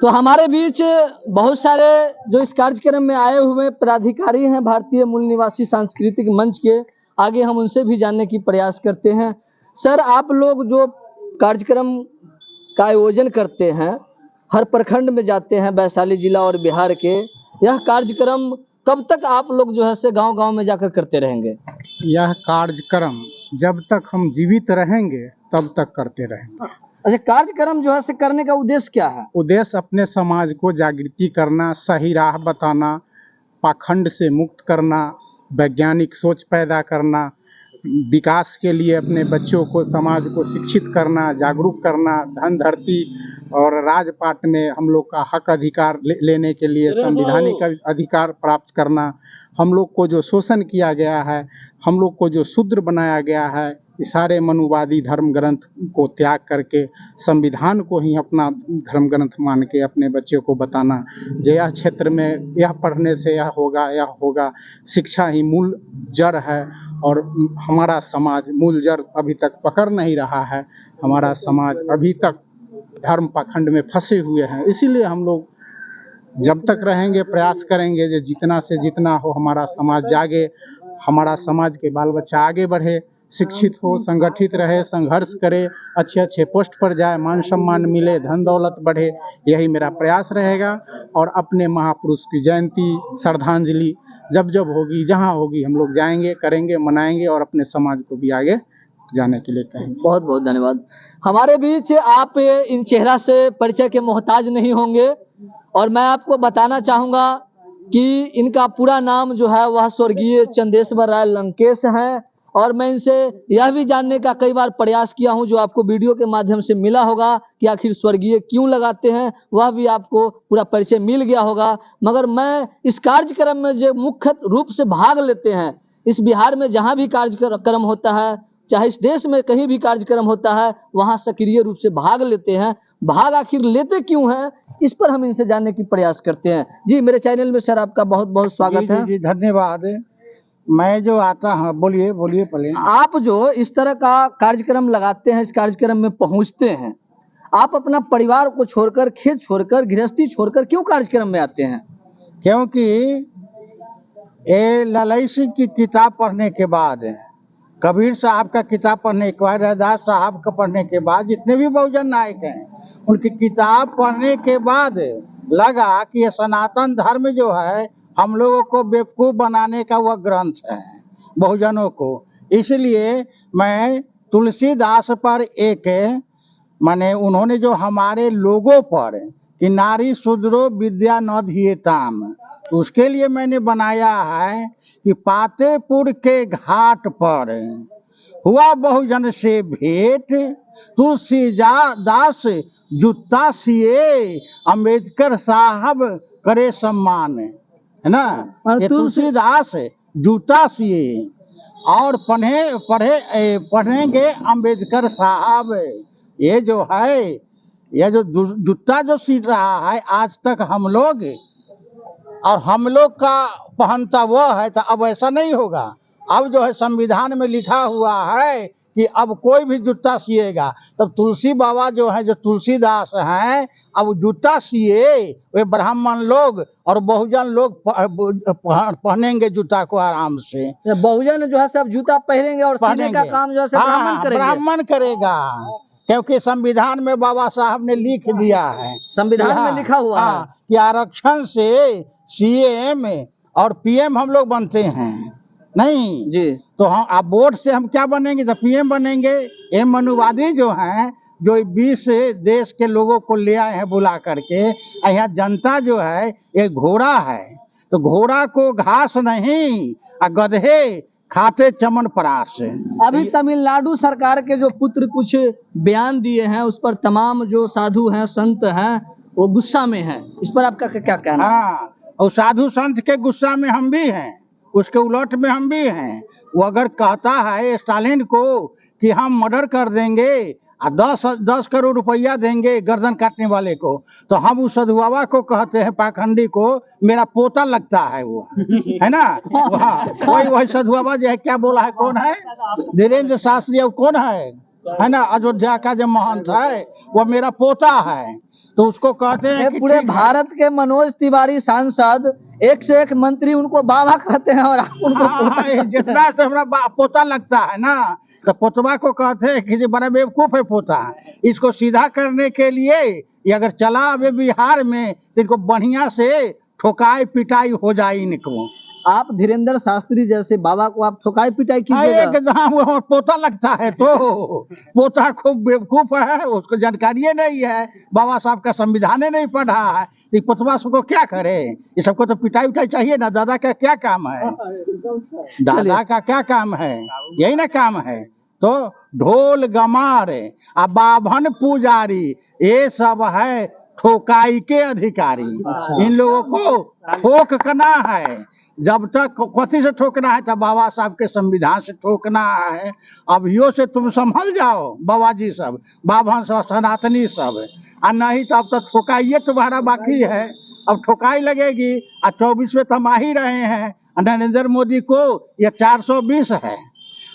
तो हमारे बीच बहुत सारे जो इस कार्यक्रम में आए हुए पदाधिकारी हैं भारतीय मूल निवासी सांस्कृतिक मंच के, आगे हम उनसे भी जानने की प्रयास करते हैं। सर, आप लोग जो कार्यक्रम का आयोजन करते हैं, हर प्रखंड में जाते हैं वैशाली जिला और बिहार के, यह कार्यक्रम कब तक आप लोग जो है से गांव-गांव में जाकर करते रहेंगे? यह कार्यक्रम जब तक हम जीवित रहेंगे तब तक करते रहेंगे। अच्छा, कार्यक्रम जो है से करने का उद्देश्य क्या है? उद्देश्य अपने समाज को जागृति करना, सही राह बताना, पाखंड से मुक्त करना, वैज्ञानिक सोच पैदा करना, विकास के लिए अपने बच्चों को, समाज को शिक्षित करना, जागरूक करना, धन धरती और राजपाट में हम लोग का हक अधिकार लेने के लिए संवैधानिक अधिकार प्राप्त करना, हम लोग को जो शोषण किया गया है, हम लोग को जो शूद्र बनाया गया है, इस सारे मनुवादी धर्म ग्रंथ को त्याग करके संविधान को ही अपना धर्म ग्रंथ मान के अपने बच्चों को बताना, जो यह क्षेत्र में यह पढ़ने से यह होगा। शिक्षा ही मूल जड़ है और हमारा समाज मूल जड़ अभी तक पकड़ नहीं रहा है। हमारा समाज अभी तक धर्म पाखंड में फंसे हुए हैं। इसीलिए हम लोग जब तक रहेंगे प्रयास करेंगे जो जितना से जितना हो हमारा समाज जागे, हमारा समाज के बाल बच्चा आगे बढ़े, शिक्षित हो, संगठित रहे, संघर्ष करे, अच्छे अच्छे पोस्ट पर जाए, मान सम्मान मिले, धन दौलत बढ़े, यही मेरा प्रयास रहेगा। और अपने महापुरुष की जयंती, श्रद्धांजलि जब जब होगी, जहाँ होगी, हम लोग जाएंगे, करेंगे, मनाएंगे और अपने समाज को भी आगे जाने के लिए कहेंगे। बहुत बहुत धन्यवाद। हमारे बीच आप इन चेहरा से परिचय के मोहताज नहीं होंगे और मैं आपको बताना चाहूँगा कि इनका पूरा नाम जो है वह स्वर्गीय चंदेश्वर राय लंकेश हैं और मैं इनसे यह भी जानने का कई बार प्रयास किया हूं, जो आपको वीडियो के माध्यम से मिला होगा कि आखिर स्वर्गीय क्यों लगाते हैं, वह भी आपको पूरा परिचय मिल गया होगा। मगर मैं इस कार्यक्रम में जो मुख्य रूप से भाग लेते हैं, इस बिहार में जहां भी कार्यक्रम होता है, चाहे इस देश में कहीं भी कार्यक्रम होता है, वहां सक्रिय रूप से भाग लेते हैं। भाग आखिर लेते क्यों हैं, इस पर हम इनसे जानने की प्रयास करते हैं। जी, मेरे चैनल में सर आपका बहुत बहुत स्वागत है। जी, धन्यवाद। मैं जो आता हूँ, बोलिए पहले। आप जो इस तरह का कार्यक्रम लगाते हैं, इस कार्यक्रम में पहुंचते हैं, आप अपना परिवार को छोड़कर, खेत छोड़कर, गृहस्थी छोड़कर क्यों कार्यक्रम में आते हैं? क्योंकि ये ललई सिंह की किताब पढ़ने के बाद, कबीर साहब का किताब पढ़ने के बाद, रैदास साहब का पढ़ने के बाद, जितने भी बहुजन नायक हैं उनकी किताब पढ़ने के बाद लगा कि ये सनातन धर्म जो है हम लोगों को बेवकूफ़ बनाने का वह ग्रंथ है बहुजनों को। इसलिए मैं तुलसीदास पर एक माने उन्होंने जो हमारे लोगों पर कि नारी शूद्रो विद्या न धियेताम, उसके लिए मैंने बनाया है कि पातेपुर के घाट पर हुआ बहुजन से भेंट, तुलसीदास जूता सिए, अम्बेडकर साहब करे सम्मान, है ना। ये तुलसीदास जूता सिए और पढ़ेंगे अम्बेडकर साहब। ये जो है, ये जो जूता जो सीट रहा है आज तक हम लोग और हम लोग का पहनता वह है, तो अब ऐसा नहीं होगा। अब जो है संविधान में लिखा हुआ है कि अब कोई भी जूता सिएगा, तब तुलसी बाबा जो है, जो तुलसीदास हैं, अब जूता सिए, वे ब्राह्मण लोग और बहुजन लोग पहनेंगे जूता को आराम से। बहुजन जो है सब जूता पहनेंगे और सीने का काम जो है ब्राह्मण करेगा, क्योंकि संविधान में बाबा साहब ने लिख दिया है, संविधान में लिखा हुआ है कि आरक्षण से सीएम और पीएम हम लोग बनते हैं नहीं जी। तो हम आप वोट से हम क्या बनेंगे, तो पीएम बनेंगे। ये मनुवादी जो हैं, जो 20 देश के लोगों को ले आए हैं बुला करके, यहाँ जनता जो है एक घोड़ा है, तो घोड़ा को घास नहीं, गधे खाते चमन परास। अभी तमिलनाडु सरकार के जो पुत्र कुछ बयान दिए हैं, उस पर तमाम जो साधु हैं, संत हैं, वो गुस्सा में हैं। इस पर आपका क्या कहना? हाँ, और साधु संत के गुस्सा में हम भी हैं, उसके उलट में हम भी हैं। वो अगर कहता है स्टालिन को कि हम मर्डर कर देंगे और 10 करोड़ रुपया देंगे गर्दन काटने वाले को, तो हम उस साधु बाबा को कहते हैं, पाखंडी को, मेरा पोता लगता है वो, है ना। वही साधु बाबा जो है क्या बोला है, कौन है, धीरेन्द्र शास्त्री, कौन है ना, अयोध्या का जो महंत है, वो मेरा पोता है। तो उसको कहते हैं कि पूरे ठीक है। भारत के मनोज तिवारी सांसद एक से एक मंत्री उनको बाबा कहते हैं और आप उनको पोता कहते हैं। जितना से हमरा पोता लगता है ना, तो पोतवा को कहते हैं कि ये बड़ा बेवकूफ है पोता। इसको सीधा करने के लिए ये अगर चला अबे बिहार में तो इनको बढ़िया से ठोकाई पिटाई हो जाए इनको। आप धीरेन्द्र शास्त्री जैसे बाबा को आप ठोकाई पिटाई कीजिएगा। एकदम वो पोता लगता है, तो पोता खूब बेवकूफ है, उसको जानकारी नहीं है, बाबा साहब का संविधान नहीं पढ़ा है, ये पोतवा सबको क्या करे। ये सबको तो पिटाई उठाई चाहिए ना। दादा का क्या काम है, दादा का क्या काम है, यही ना काम है। तो ढोल गमार आ बाभन पुजारी ये सब है ठोकाई के अधिकारी। इन लोगों को ठोकना है। जब तक कथी से ठोकना है, तब बाबा साहब के संविधान से ठोकना है। अभियो से तुम संभल जाओ बाबा जी सब, बाभन सब, सनातनी सब, और नहीं तो अब तक ठोकाइए तुम्हारा बाकी है। अब ठोकाई लगेगी। 24 में तो हम आ ही रहे हैं। नरेंद्र मोदी को ये 420 है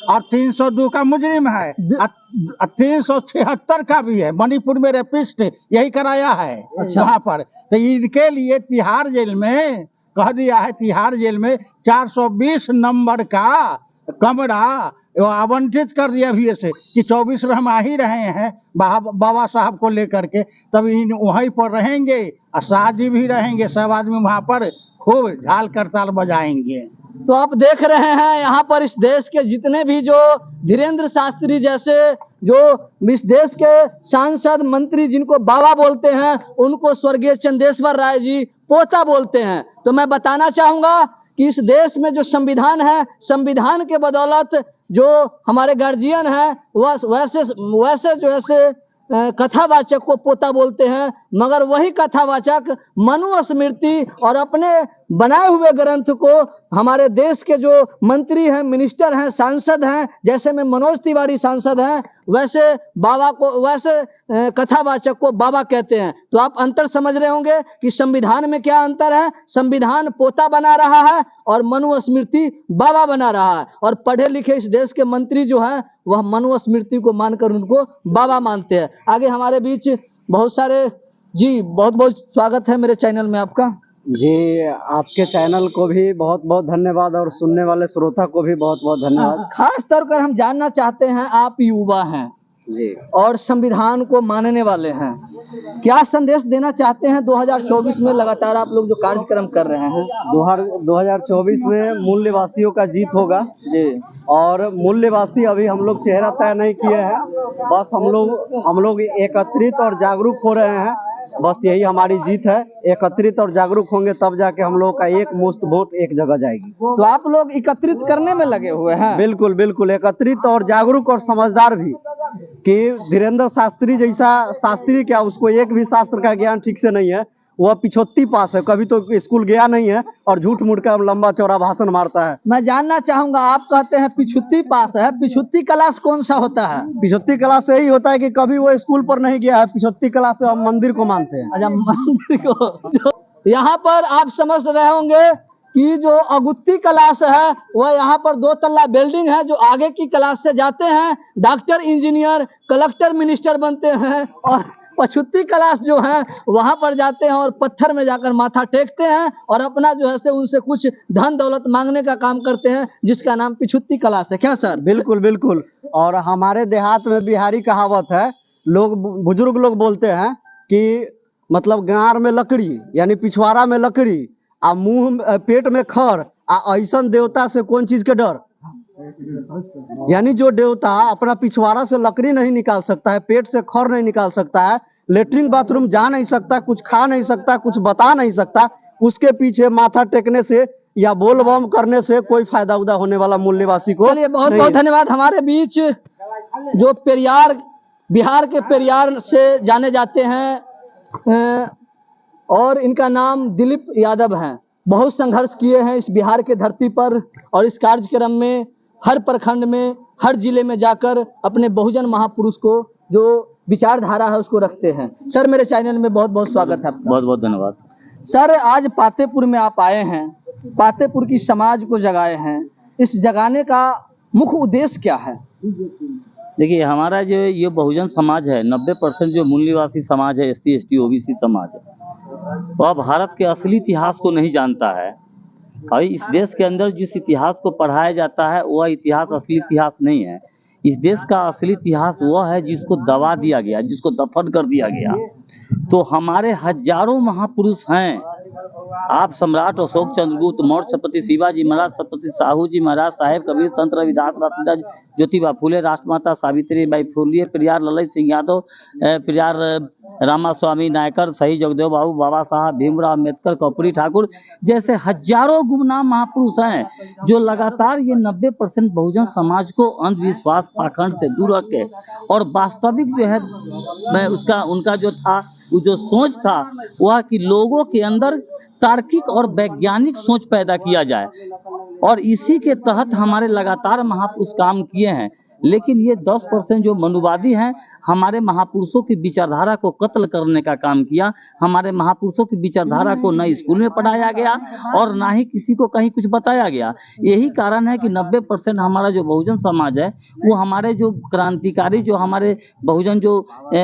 और 302 का मुजरिम है, 376 का भी है। मणिपुर में रेपिस्ट यही कराया है। वहाँ पर तो इनके लिए तिहाड़ जेल में कह दिया है, तिहाड़ जेल में 420 नंबर का कमरा आवंटित कर दिया अभी से कि 24 में हम आ ही रहे हैं बाबा साहब को लेकर के। तब इन वहीं पर रहेंगे और शाह जी भी रहेंगे। सब आदमी वहाँ पर खूब झाल करताल बजाएंगे। तो आप देख रहे हैं यहाँ पर इस देश के जितने भी जो धीरेन्द्र शास्त्री जैसे जो इस देश के सांसद मंत्री जिनको बाबा बोलते हैं, उनको स्वर्गीय चंदेश्वर राय जी पोता बोलते हैं। तो मैं बताना चाहूंगा कि इस देश में जो संविधान है, संविधान के बदौलत जो हमारे गार्जियन है वैसे जो ऐसे कथावाचक को पोता बोलते हैं, मगर वही कथावाचक मनुस्मृति और अपने बनाए हुए ग्रंथ को हमारे देश के जो मंत्री हैं, मिनिस्टर हैं, सांसद हैं, जैसे में मनोज तिवारी सांसद हैं, वैसे बाबा को, वैसे कथावाचक को बाबा कहते हैं। तो आप अंतर समझ रहे होंगे कि संविधान में क्या अंतर है। संविधान पोता बना रहा है और मनुस्मृति बाबा बना रहा है, और पढ़े लिखे इस देश के मंत्री जो हैं वह मनुस्मृति को मानकर उनको बाबा मानते हैं। आगे हमारे बीच बहुत सारे जी, बहुत बहुत स्वागत है मेरे चैनल में आपका। जी, आपके चैनल को भी बहुत बहुत धन्यवाद और सुनने वाले श्रोता को भी बहुत बहुत धन्यवाद। खास तौर पर हम जानना चाहते हैं, आप युवा हैं जी और संविधान को मानने वाले हैं, क्या संदेश देना चाहते हैं 2024 में लगातार आप लोग जो कार्यक्रम कर रहे हैं। 2024 में मूल्यवासियों का जीत होगा जी, और मूल्यवासी अभी हम लोग चेहरा तय नहीं किए हैं। बस हम लोग एकत्रित और जागरूक हो रहे हैं। बस यही हमारी जीत है। एकत्रित और जागरूक होंगे तब जाके हम लोग का एक मुश्त वोट एक जगह जाएगी। तो आप लोग एकत्रित करने में लगे हुए हैं। बिल्कुल बिल्कुल, एकत्रित और जागरूक और समझदार भी। कि धीरेन्द्र शास्त्री जैसा शास्त्री क्या, उसको एक भी शास्त्र का ज्ञान ठीक से नहीं है। वह पिछोत्ती पास है, कभी तो स्कूल गया नहीं है और झूठ मूठ का लंबा चौड़ा भाषण मारता है। मैं जानना चाहूंगा, आप कहते हैं पिछुत्ती पास है, पिछुत्ती क्लास कौन सा होता है। पिछोत्ती क्लास यही होता है कि कभी वो स्कूल पर नहीं गया है। पिछोत्ती क्लास से हम मंदिर को मानते हैं। अच्छा, मंदिर को। यहाँ पर आप समझ रहे होंगे कि जो अगुत्ती क्लास है वह यहाँ पर 2 तल्ला बिल्डिंग है। जो आगे की क्लास से जाते हैं डॉक्टर, इंजीनियर, कलेक्टर, मिनिस्टर बनते हैं, और पछुत्ती क्लास जो है वहां पर जाते हैं और पत्थर में जाकर माथा टेकते हैं और अपना जो है से उनसे कुछ धन दौलत मांगने का काम करते हैं, जिसका नाम पिछुत्ती क्लास है। क्या सर? बिल्कुल बिल्कुल। और हमारे देहात में बिहारी कहावत है, लोग बुजुर्ग लोग बोलते हैं कि मतलब गार में लकड़ी यानी पिछवाड़ा में लकड़ी आ मुंह पेट में खर आ ऐसन देवता से कौन चीज के डर। यानी जो देवता अपना पिछवाड़ा से लकड़ी नहीं निकाल सकता है, पेट से खर नहीं निकाल सकता है, लेटरिन बाथरूम जा नहीं सकता, कुछ खा नहीं सकता, कुछ बता नहीं सकता, उसके पीछे माथा टेकने से या बोल बम करने से कोई फायदा उदा होने वाला मूल्यवासी को। चलिए, बहुत बहुत धन्यवाद। हमारे बीच जो पेरियार, बिहार के पेरियार से जाने जाते हैं और इनका नाम दिलीप यादव है। बहुत संघर्ष किए हैं इस बिहार के धरती पर और इस कार्यक्रम में हर प्रखंड में, हर जिले में जाकर अपने बहुजन महापुरुष को जो विचारधारा है उसको रखते हैं। सर, मेरे चैनल में बहुत बहुत स्वागत है आपका। बहुत बहुत धन्यवाद सर, आज पातेपुर में आप आए हैं, पातेपुर की समाज को जगाए हैं। इस जगाने का मुख्य उद्देश्य क्या है? देखिए, हमारा जो ये बहुजन समाज है, 90% जो मूल निवासी समाज है, SC, ST, OBC समाज है, वह भारत के असली इतिहास को नहीं जानता है। और इस देश के अंदर जिस इतिहास को पढ़ाया जाता है, वह इतिहास असली इतिहास नहीं है। इस देश का असली इतिहास वह है जिसको दबा दिया गया, जिसको दफन कर दिया गया। तो हमारे हजारों महापुरुष हैं। आप सम्राट अशोक चंद्रगुप्त मौर्य, छत्रपति शिवाजी महाराज, छत्रपति साहू जी महाराज, साहेब कबीर, संत रविदास, रविदास, ज्योतिबा फुले, राष्ट्रमाता सावित्रीबाई फुले, पेरियार ललित सिंह यादव, पेरियार रामास्वामी नायकर, सही जगदेव बाबू, बाबा साहब भीमराव अम्बेडकर, कर्पूरी ठाकुर जैसे हजारों गुमनाम महापुरुष हैं जो लगातार ये 90% बहुजन समाज को अंधविश्वास पाखंड से दूर रखे और वास्तविक जो है उसका उनका जो था वो जो सोच था वह कि लोगों के अंदर तार्किक और वैज्ञानिक सोच पैदा किया जाए और इसी के तहत हमारे लगातार महापुरुष काम किए हैं। लेकिन ये 10% जो मनुवादी हैं हमारे महापुरुषों की विचारधारा को कत्ल करने का काम किया। हमारे महापुरुषों की विचारधारा को न स्कूल में पढ़ाया गया और ना ही किसी को कहीं कुछ बताया गया। यही कारण है कि 90% हमारा जो बहुजन समाज है वो हमारे जो क्रांतिकारी जो हमारे बहुजन जो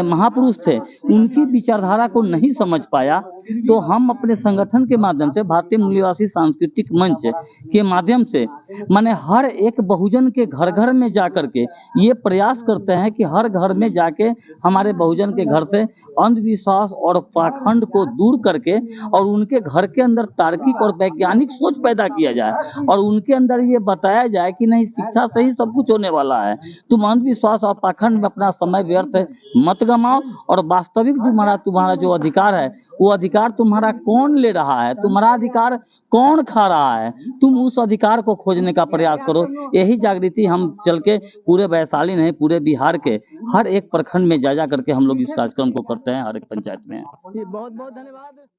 महापुरुष थे उनकी विचारधारा को नहीं समझ पाया। तो हम अपने संगठन के माध्यम से भारतीय मूल्यवासी सांस्कृतिक मंच के माध्यम से माने हर एक बहुजन के घर घर में जाकर के ये प्रयास करते हैं कि हर घर में जाके हमारे बहुजन के घर से अंधविश्वास और पाखंड को दूर करके और उनके घर के अंदर तार्किक और वैज्ञानिक सोच पैदा किया जाए और उनके अंदर ये बताया जाए कि नहीं शिक्षा से ही सब कुछ होने वाला है। तुम अंधविश्वास और पाखंड में अपना समय व्यर्थ मत गमाओ और वास्तविक तुम्हारा जो अधिकार है वो अधिकार तुम्हारा कौन ले रहा है, तुम्हारा अधिकार कौन खा रहा है, तुम उस अधिकार को खोजने का प्रयास करो। यही जागृति हम चल के पूरे वैशाली नहीं पूरे बिहार के हर एक प्रखंड में जा करके हम लोग इस कार्यक्रम को करते हैं, हर एक पंचायत में। बहुत बहुत धन्यवाद।